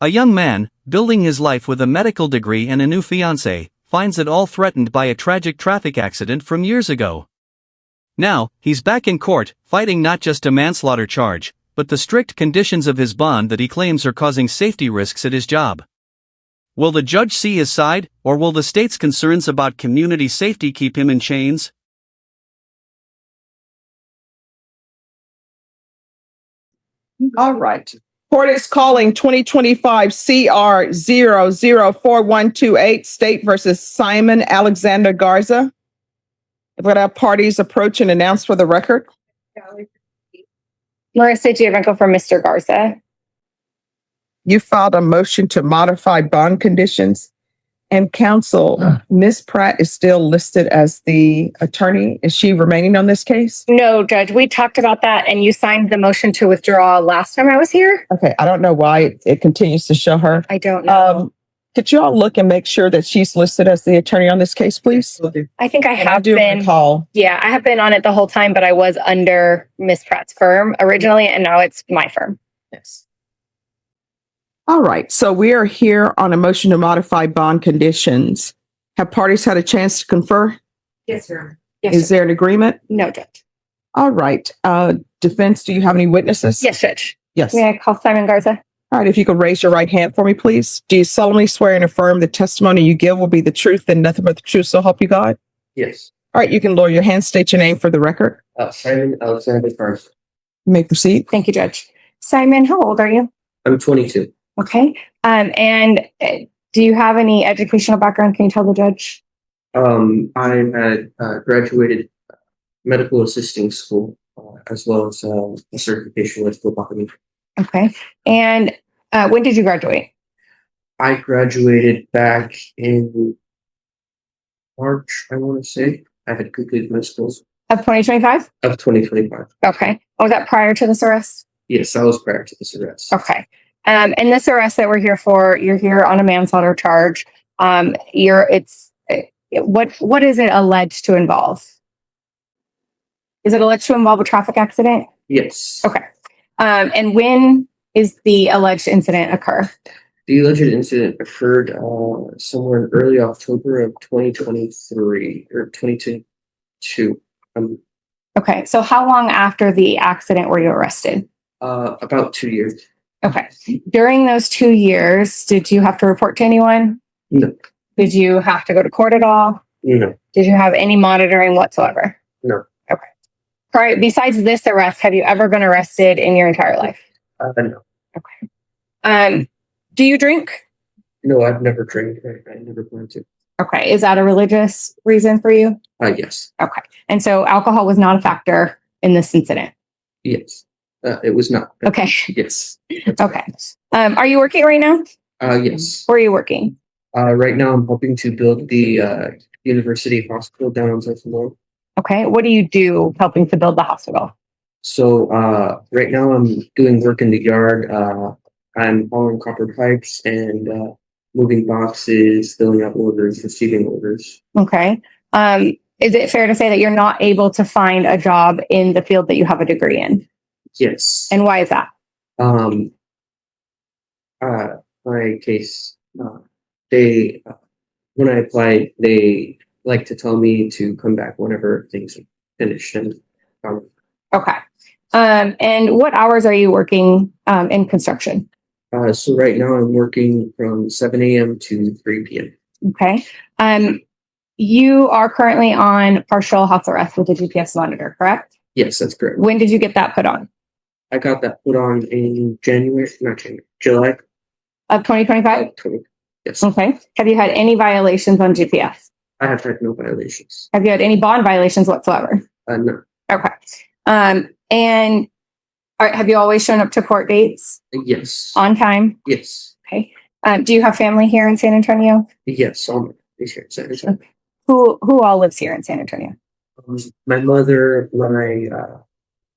A young man, building his life with a medical degree and a new fiancée, finds it all threatened by a tragic traffic accident from years ago. Now, he's back in court, fighting not just a manslaughter charge, but the strict conditions of his bond that he claims are causing safety risks at his job. Will the judge see his side, or will the state's concerns about community safety keep him in chains? All right. Court is calling 2025 CR 004128 State versus Simon Alexander Garza. I've got our parties approach and announce for the record. Marissa Giovanco for Mr. Garza. You filed a motion to modify bond conditions. And counsel, Ms. Pratt is still listed as the attorney. Is she remaining on this case? No, Judge, we talked about that and you signed the motion to withdraw last time I was here. Okay, I don't know why it continues to show her. I don't know. Could you all look and make sure that she's listed as the attorney on this case, please? I think I And have do been. recall. Yeah, I have been on it the whole time, but I was under Miss Pratt's firm originally, and now it's my firm. Yes. All right, so we are here on a motion to modify bond conditions. Have parties had a chance to confer? Yes, sir. Yes, Is there an agreement? no, Judge. All right, defense, do you have any witnesses? Yes, Judge. Yes. May I call Simon Garza? All right, if you could raise your right hand for me, please. Do you solemnly swear and affirm the testimony you give will be the truth and nothing but the truth, so help you God? Yes. All right, you can lower your hand, state your name for the record. Simon Alexander Garza. You may proceed. Thank you, Judge. Simon, how old are you? I'm 22. Okay. Do you have any educational background? Can you tell the judge? I had graduated medical assisting school as well as a certification with phlebotomy. Okay. And when did you graduate? I graduated back in March, I want to say. I had completed my schools Of 2025? of 2025. Okay. Was that prior to this arrest? Yes, that was prior to this arrest. Okay. And this arrest that we're here for, you're here on a manslaughter charge. What is it alleged to involve? Is it alleged to involve a traffic accident? Yes. Okay. And when is the alleged incident occur? The alleged incident occurred somewhere in early October of 2023 or 2022. Okay. So how long after the accident were you arrested? About 2 years. Okay. During those 2 years, did you have to report to anyone? No. Did you have to go to court at all? No. Did you have any monitoring whatsoever? No. Okay. Besides this arrest, have you ever been arrested in your entire life? No. Okay. Do you drink? No, I've never drank. I never plan to. Okay. Is that a religious reason for you? Yes. Okay. And so alcohol was not a factor in this incident? Yes. It was not. Okay. Yes. Okay. Are you working right now? Yes. Where are you working? Right now I'm helping to build the university hospital down on South Lawn. Okay. What do you do helping to build the hospital? So right now I'm doing work in the yard. I'm hauling copper pipes and moving boxes, filling out orders, receiving orders. Okay. Is it fair to say that you're not able to find a job in the field that you have a degree in? Yes. And why is that? My case, they when I applied, they like to tell me to come back whenever things are finished. And Okay. And what hours are you working in construction? so right now I'm working from 7 a.m. to 3 p.m. Okay. You are currently on partial house arrest with the GPS monitor, correct? Yes, that's correct. When did you get that put on? I got that put on in July Of 2025? 20. Yes. Okay. Have you had any violations on GPS? I have had no violations. Have you had any bond violations whatsoever? No. Okay. And have you always shown up to court dates Yes. on time? Yes. Okay. Do you have family here in San Antonio? Yes. All my family's here in San Antonio. Who all lives here in San Antonio? My mother, my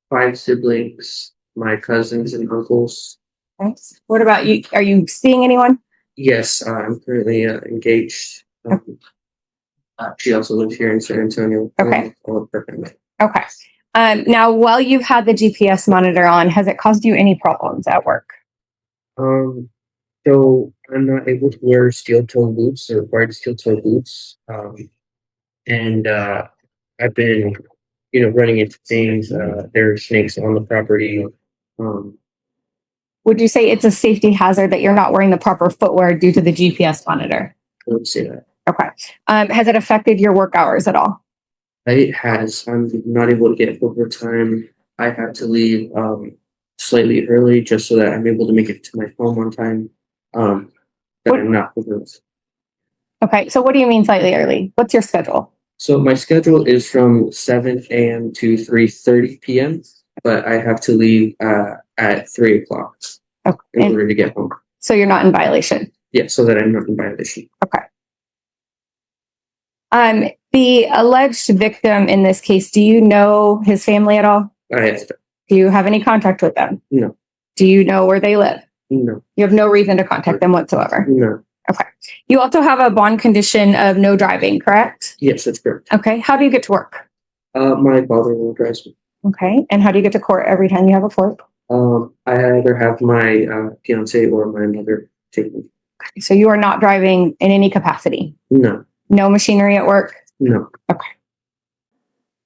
5 siblings, my cousins and uncles. Okay. What about you? Are you seeing anyone? Yes, I'm currently engaged. She also lives here in San Antonio. Okay. All of her family. Okay. Now, while you've had the GPS monitor on, has it caused you any problems at work? So I'm not able to wear steel toe boots or required steel toe boots. And I've been, running into things. There are snakes on the property. Would you say it's a safety hazard that you're not wearing the proper footwear due to the GPS monitor? I would say that. Okay. Has it affected your work hours at all? It has. I'm not able to get overtime. I have to leave slightly early just so that I'm able to make it to my home on time. That I'm not overlooked. Okay. So what do you mean slightly early? What's your schedule? So my schedule is from 7 a.m. to 3:30 p.m., but I have to leave at 3 o'clock Okay. in order to get home. So you're not in violation? Yeah, so that I'm not in violation. Okay. The alleged victim in this case, do you know his family at all? I Do you have any contact with them? No. Do you know where they live? No. You have no reason to contact them whatsoever? No. Okay. You also have a bond condition of no driving, correct? Yes, that's correct. Okay. How do you get to work? My father-in-law drives me. Okay. And how do you get to court every time you have a court? I either have my fiance or my mother take me. Okay. So you are not driving in any capacity? No. No machinery at work? No. Okay.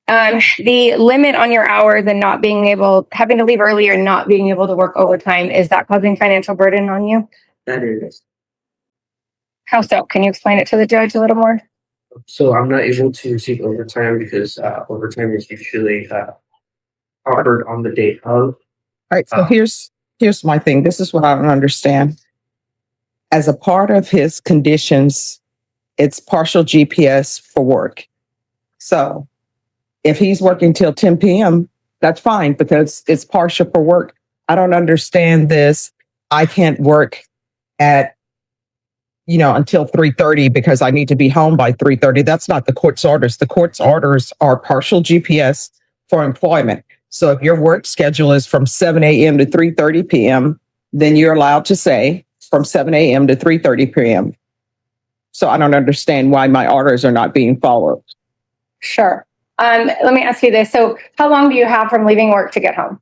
The limit on your hours and not being able, having to leave early or not being able to work overtime, is that causing financial burden on you? That is. How so? Can you explain it to the judge a little more? So I'm not able to receive overtime because overtime is usually offered on the day of. All right, so here's my thing. This is what I don't understand. As a part of his conditions, it's partial GPS for work. So if he's working till 10 p.m., that's fine because it's partial for work. I don't understand this. I can't work at, until 3:30 because I need to be home by 3:30. That's not the court's orders. The court's orders are partial GPS for employment. So if your work schedule is from 7 a.m. to 3:30 p.m., then you're allowed to say from 7 a.m. to 3:30 p.m. So I don't understand why my orders are not being followed. Sure. Let me ask you this. So how long do you have from leaving work to get home?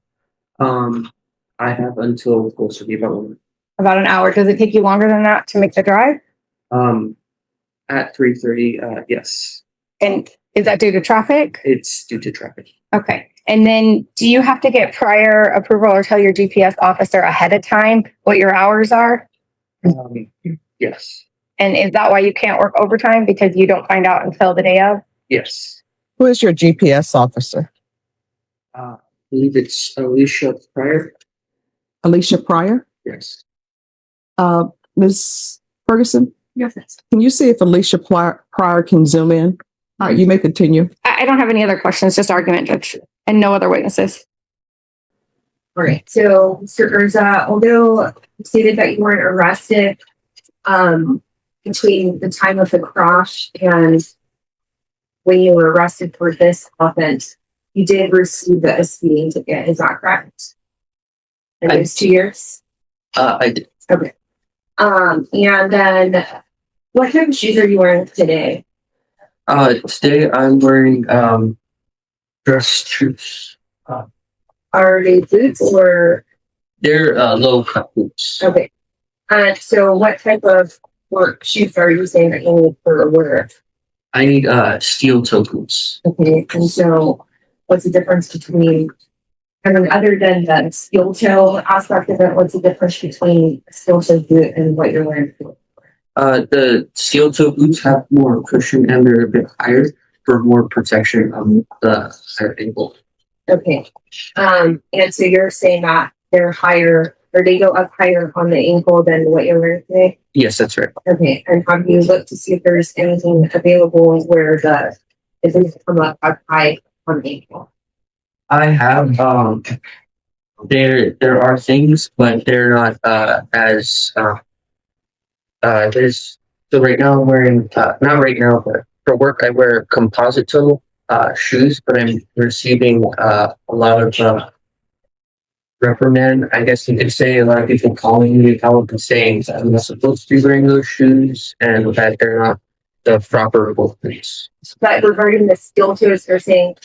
I have until close to be About an hour. Does it take you longer than that to make the drive? at 3:30. Yes, And is that due to traffic? it's due to traffic. Okay. And then do you have to get prior approval or tell your GPS officer ahead of time what your hours are? Yes. And is that why you can't work overtime because you don't find out until the day of? Yes. Who is your GPS officer? I believe it's Alicia Pryor. Alicia Pryor? Yes. Ms. Ferguson, Yes. can you see if Alicia Pryor can zoom in? You may continue. I don't have any other questions, just argument, Judge, and no other witnesses. All right. So, Mr. Garza, although you stated that you weren't arrested between the time of the crash and when you were arrested for this offense, you did receive a speeding ticket. Is that correct? And it was 2 years. I did. Okay. And then, what type of shoes are you wearing today? Today I'm wearing dress shoes. Are they boots or? They're low cut boots. Okay. So, what type of work shoes are you saying that you need for work? I need steel toe boots. Okay, and so what's the difference between, other than the steel toe aspect of it, what's the difference between a steel toe boot and what you're wearing? The steel toe boots have more cushion and they're a bit higher for more protection on the higher ankle. Okay, and so you're saying that they're higher, or they go up higher on the ankle than what you're wearing today? Yes, that's right. Okay, and have you looked to see if there's anything available where it doesn't come up high on the ankle? I have there are things, but they're not as there's so right now I'm wearing not right now, but for work I wear composite toe shoes, but I'm receiving a lot of reprimand. I guess you could say a lot of people calling me out and saying that I'm not supposed to be wearing those shoes and that they're not the proper boots. But regarding the steel toes, they're saying,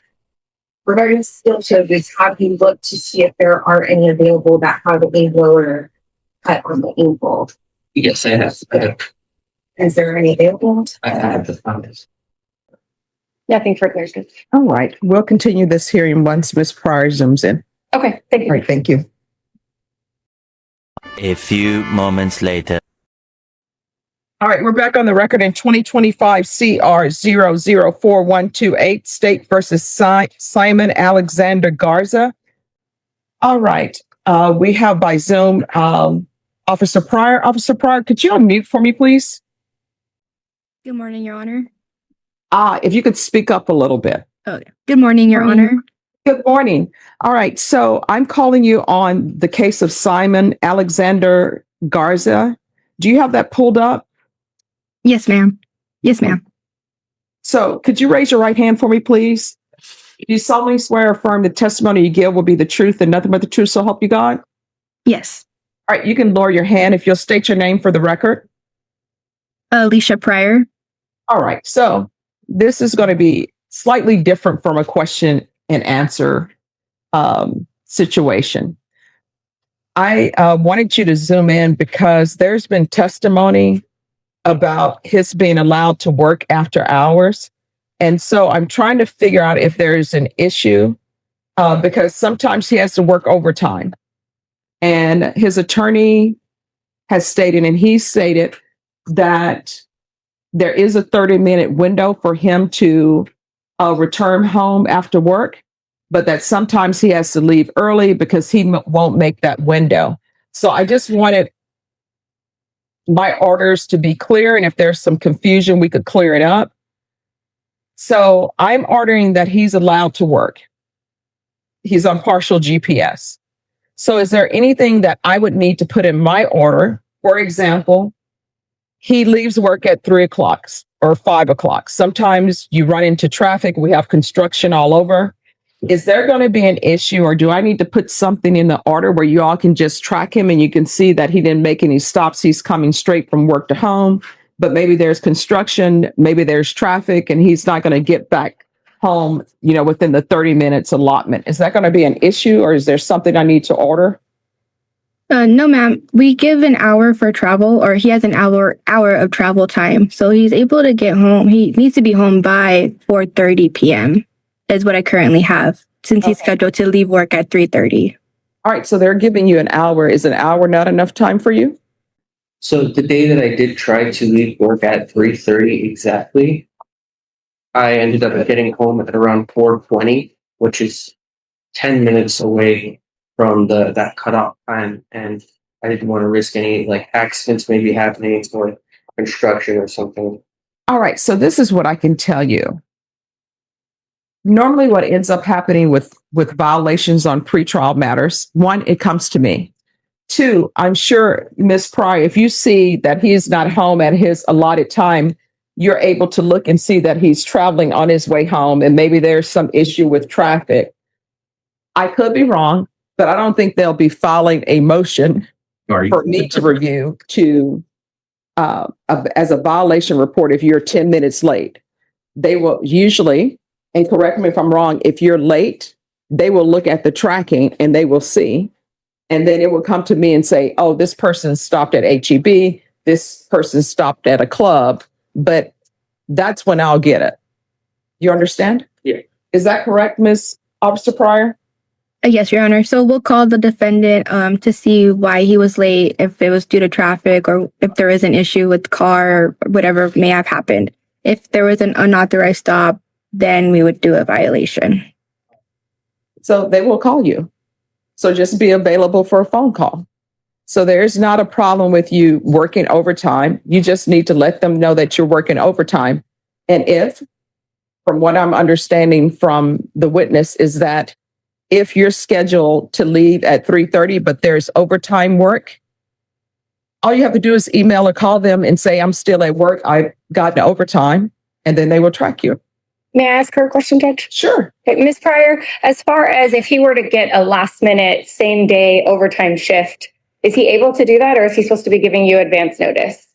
regarding steel toe boots, have you looked to see if there are any available that have a lower cut on the ankle? Yes, I have. Is there any available? I have the funds. Nothing further. All right, we'll continue this hearing once Ms. Pryor zooms in. Okay, thank All you. right, thank you. A few moments later. All right, we're back on the record in 2025 CR 004128, State versus Simon Alexander Garza. All right, we have by Zoom Officer Pryor. Officer Pryor, could you unmute for me, please? Good morning, Your Honor. If you could speak up a little bit. Okay. Good morning, Your Honor. Good morning. All right, so I'm calling you on the case of Simon Alexander Garza. Do you have that pulled up? Yes, ma'am. Yes, ma'am. So could you raise your right hand for me, please? Do you solemnly swear or affirm the testimony you give will be the truth and nothing but the truth, so help you God? Yes. All right, you can lower your hand if you'll state your name for the record. Alicia Pryor. All right, so this is going to be slightly different from a question and answer situation. I wanted you to zoom in because there's been testimony about his being allowed to work after hours. And so I'm trying to figure out if there's an issue because sometimes he has to work overtime. And his attorney has stated, and he stated that there is a 30-minute window for him to return home after work, but that sometimes he has to leave early because he won't make that window. So I just wanted my orders to be clear, and if there's some confusion, we could clear it up. So I'm ordering that he's allowed to work. He's on partial GPS. So is there anything that I would need to put in my order? For example, he leaves work at 3:00 or 5:00. Sometimes you run into traffic. We have construction all over. Is there going to be an issue, or do I need to put something in the order where you all can just track him and you can see that he didn't make any stops? He's coming straight from work to home, but maybe there's construction, maybe there's traffic, and he's not going to get back home, within the 30 minutes allotment. Is that going to be an issue, or is there something I need to order? No, ma'am. We give an hour for travel, or he has an hour of travel time. So he's able to get home. He needs to be home by 4:30 p.m. is what I currently have, since he's scheduled to leave work at 3:30. All right, so they're giving you an hour. Is an hour not enough time for you? So the day that I did try to leave work at 3:30 exactly, I ended up getting home at around 4:20, which is 10 minutes away from that cutoff time, and I didn't want to risk any accidents maybe happening or construction or something. All right, so this is what I can tell you. Normally what ends up happening with violations on pretrial matters, one, it comes to me. Two, I'm sure, Ms. Pryor, if you see that he's not home at his allotted time, you're able to look and see that he's traveling on his way home and maybe there's some issue with traffic. I could be wrong, but I don't think they'll be filing a motion for me to review as a violation report if you're 10 minutes late. They will usually, and correct me if I'm wrong, if you're late, they will look at the tracking and they will see. And then it will come to me and say, oh, this person stopped at HEB, this person stopped at a club, but that's when I'll get it. You understand? Yeah. Is that correct, Ms. Officer Pryor? Yes, Your Honor. So we'll call the defendant to see why he was late, if it was due to traffic or if there is an issue with the car or whatever may have happened. If there was an unauthorized stop, then we would do a violation. So they will call you. So just be available for a phone call. So there's not a problem with you working overtime. You just need to let them know that you're working overtime. And if, from what I'm understanding from the witness, is that if you're scheduled to leave at 3:30, but there's overtime work, all you have to do is email or call them and say, I'm still at work. I've gotten overtime, and then they will track you. May I ask her a question, Judge? Sure. Okay, Ms. Pryor, as far as if he were to get a last minute, same day overtime shift, is he able to do that, or is he supposed to be giving you advance notice?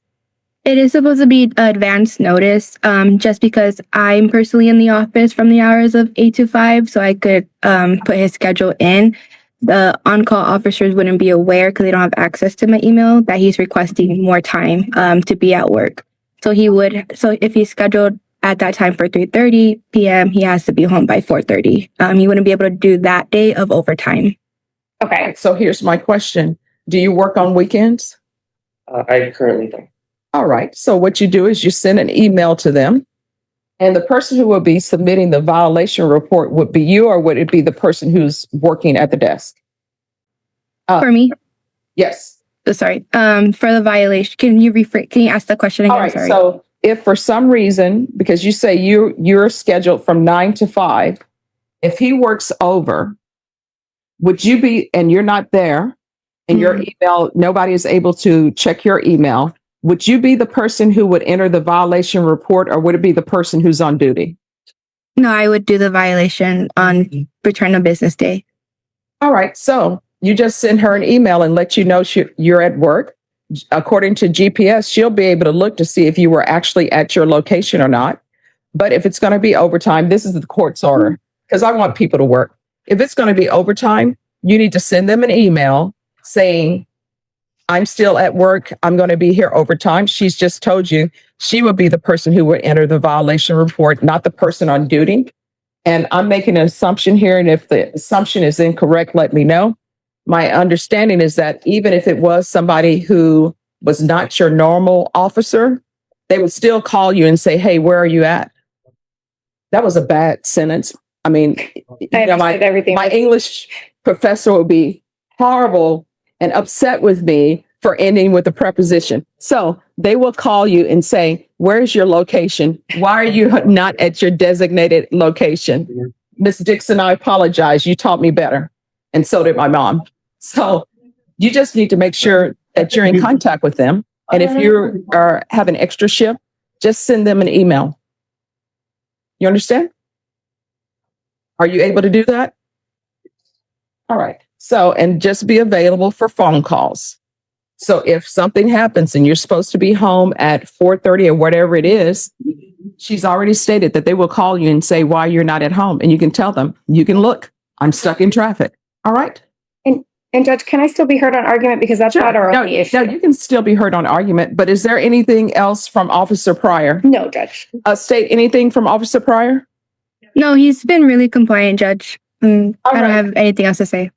It is supposed to be advance notice, just because I'm personally in the office from the hours of 8 to 5, so I could put his schedule in. the on-call officers wouldn't be aware because they don't have access to my email that he's requesting more time to be at work. So if he's scheduled at that time for 3:30 p.m., he has to be home by 4:30. He wouldn't be able to do that day of overtime. Okay. So here's my question. Do you work on weekends? I currently don't. All right. So what you do is you send an email to them, and the person who will be submitting the violation report would be you, or would it be the person who's working at the desk? For me, Yes. sorry. For the violation, can you ask the question again? All right. Sorry. So if for some reason, because you say you're scheduled from 9 to 5, if he works over, would you be, and you're not there, and your email, nobody is able to check your email, would you be the person who would enter the violation report, or would it be the person who's on duty? No, I would do the violation on return of business day. All right. So you just send her an email and let you know you're at work. According to GPS, she'll be able to look to see if you were actually at your location or not. But if it's going to be overtime, this is the court's order, because I want people to work. If it's going to be overtime, you need to send them an email saying, I'm still at work. I'm going to be here overtime. She's just told you she would be the person who would enter the violation report, not the person on duty. And I'm making an assumption here. And if the assumption is incorrect, let me know. My understanding is that even if it was somebody who was not your normal officer, they would still call you and say, hey, where are you at? That was a bad sentence. I mean, my English professor would be horrible and upset with me for ending with a preposition. So they will call you and say, where's your location? Why are you not at your designated location? Miss Dixon, I apologize. You taught me better. And so did my mom. So you just need to make sure that you're in contact with them. And if you have an extra shift, just send them an email. You understand? Are you able to do that? All right. So, and just be available for phone calls. So if something happens and you're supposed to be home at 4:30 or whatever it is, she's already stated that they will call you and say why you're not at home. And you can tell them, you can look, I'm stuck in traffic. All right. And Judge, can I still be heard on argument? Because that's not our only issue. No, you can still be heard on argument, but is there anything else from Officer Pryor? No, Judge. State anything from Officer Pryor? No, he's been really compliant, Judge. I don't have anything else to say.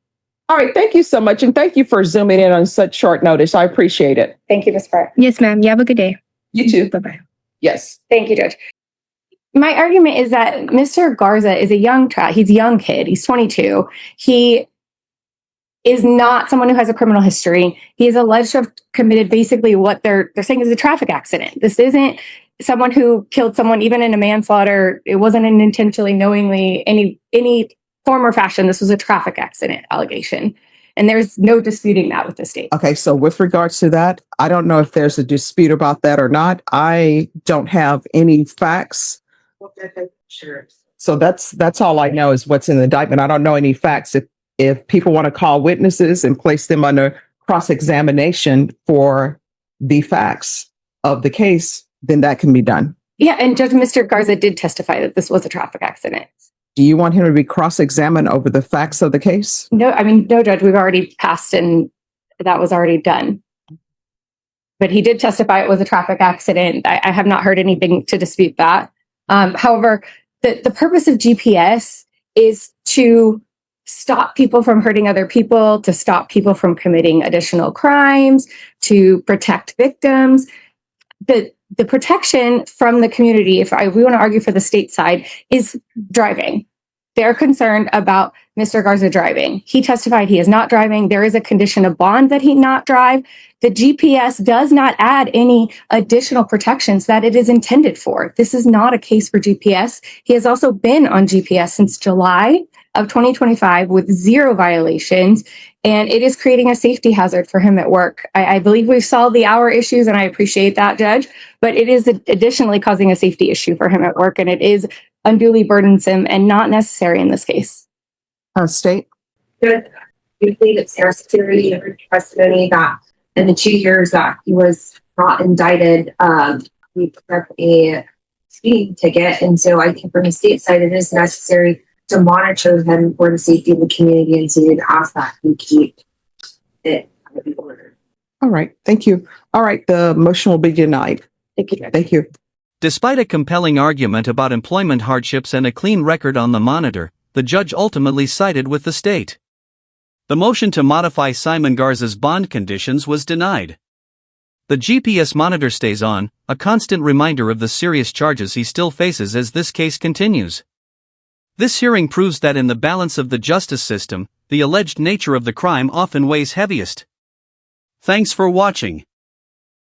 All right. Thank you so much. And thank you for zooming in on such short notice. I appreciate it. Thank you, Ms. Pryor. Yes, ma'am. You have a good day. You too. Bye-bye. Yes. Thank you, Judge. My argument is that Mr. Garza is a he's a young kid. He's 22. He is not someone who has a criminal history. He is alleged to have committed basically what they're saying is a traffic accident. This isn't someone who killed someone, even in a manslaughter. It wasn't an intentionally, knowingly, any form or fashion. This was a traffic accident allegation. And there's no disputing that with the state. Okay. So with regards to that, I don't know if there's a dispute about that or not. I don't have any facts. Sure. So that's all I know is what's in the indictment. I don't know any facts. If people want to call witnesses and place them under cross-examination for the facts of the case, then that can be done. Yeah, and Judge Mr. Garza did testify that this was a traffic accident. Do you want him to be cross-examined over the facts of the case? No, no, Judge, we've already passed and that was already done. But he did testify it was a traffic accident. I have not heard anything to dispute that. However, the purpose of GPS is to stop people from hurting other people, to stop people from committing additional crimes, to protect victims. The protection from the community, we want to argue for the state side, is driving. They're concerned about Mr. Garza driving. He testified he is not driving. There is a condition of bond that he not drive. The GPS does not add any additional protections that it is intended for. This is not a case for GPS. He has also been on GPS since July of 2025 with 0 violations, and it is creating a safety hazard for him at work. I believe we've solved the hour issues, and I appreciate that, Judge, but it is additionally causing a safety issue for him at work, and it is unduly burdensome and not necessary in this case. State? Good. We believe it's necessary in testimony that in the 2 years that he was not indicted, we put up a speeding ticket. And so I think from the state side, it is necessary to monitor him for the safety of the community, and so you'd ask that you keep it out of the order. All right. Thank you. All right. The motion will be denied. Thank you. Thank you. Despite a compelling argument about employment hardships and a clean record on the monitor, the judge ultimately sided with the state. The motion to modify Simon Garza's bond conditions was denied. The GPS monitor stays on, a constant reminder of the serious charges he still faces as this case continues. This hearing proves that in the balance of the justice system, the alleged nature of the crime often weighs heaviest. Thanks for watching.